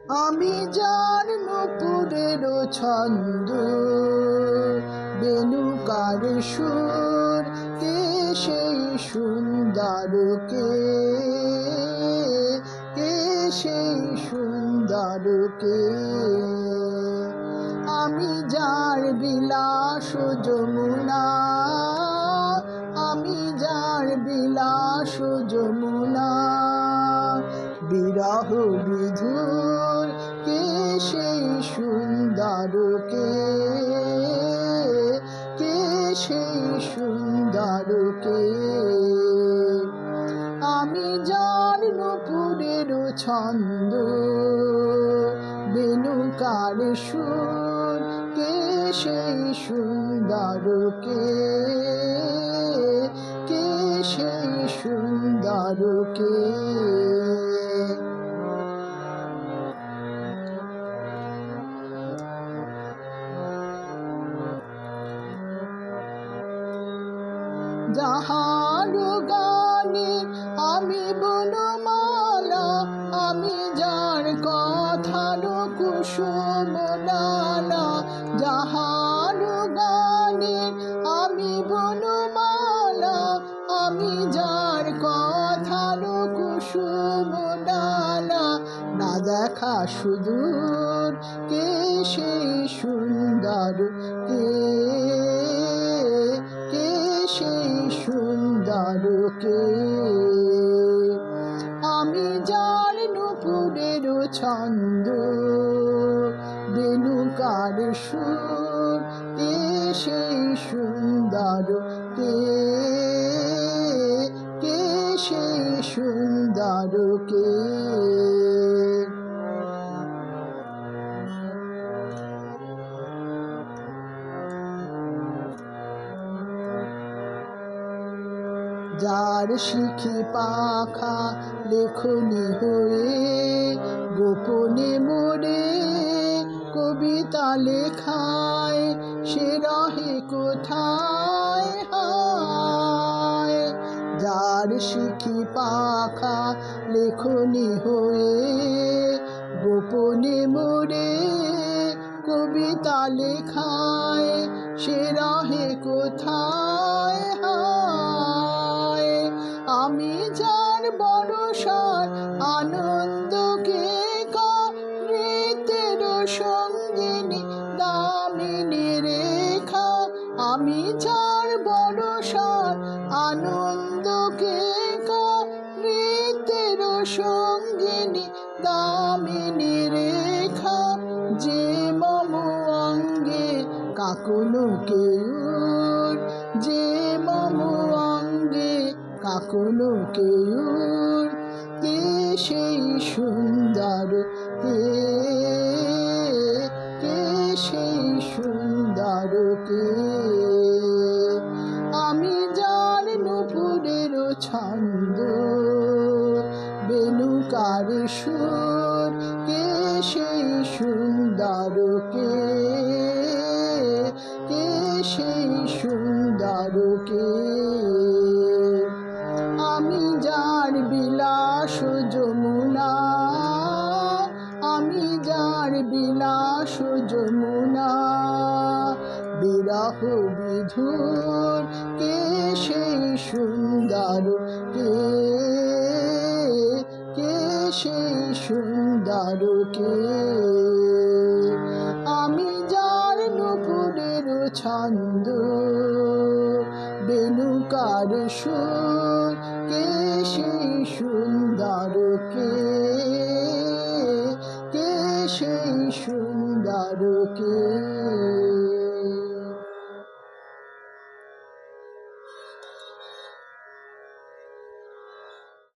আমি যার নূপুরের ছন্দ, বেণুকার সুর, কে সেই সুন্দর, কে সেই সুন্দর, কে আমি যার বিলাস যমুনা, আমি যার বিলাস যমুনা, বিরহ বিধুর, কে সেই সুন্দর, কে সেই সুন্দর, কে আমি যার নূপুরের ছন্দ, বেণুকার সুর, কে সেই সুন্দর, কে সেই সুন্দর, কে যাহার গানে আমি বনমালা, আমি যার কথার কুসুম ডালা, যাহার গানে আমি বনমালা, আমি যার কথার কুসুম ডালা, না দেখা সুদূর, কে সেই সুন্দর, কে সেই সুন্দর, কে আমি যার নূপুরের ছন্দ, বেণুকার সুর, কে সেই সুন্দর, কে সেই সুন্দর, কে যার শিখি পাখা লেখনি হয়ে, গোপনে মোরে কবিতা লেখায়, সে রহে কোথায় হায়। যার শিখি পাখা লেখনি হয়ে, গোপনে মোরে কবিতা লেখায়, সে রহে কোথায় হায়। আমি যার বরষার আনন্দকে নৃত্যের সঙ্গিনী দামিনী রেখা, আমি যার বরষার আনন্দকে নৃত্যের সঙ্গিনী দামিনী রেখা, যে মম অঙ্গে কাকুনো কেউর, যে মম অঙ্গে কাকুনো কেউর, কে সেই সুন্দর, কে সেই সুন্দর, কে আমি যার নূপুরের ছন্দ, বেণুকার সুর, কে সেই সুন্দর, কে সেই সুন্দর, কে আমি যার বিলাস যমুনা, আমি যার বিলাস যমুনা, বিরহ বিধুর, কে সেই সুন্দর, কে সেই সুন্দর, কে আমি যার নূপুরের ছন্দ, বেণুকার সুর, কে সেই সুন্দর, কে সেই সুন্দর, কে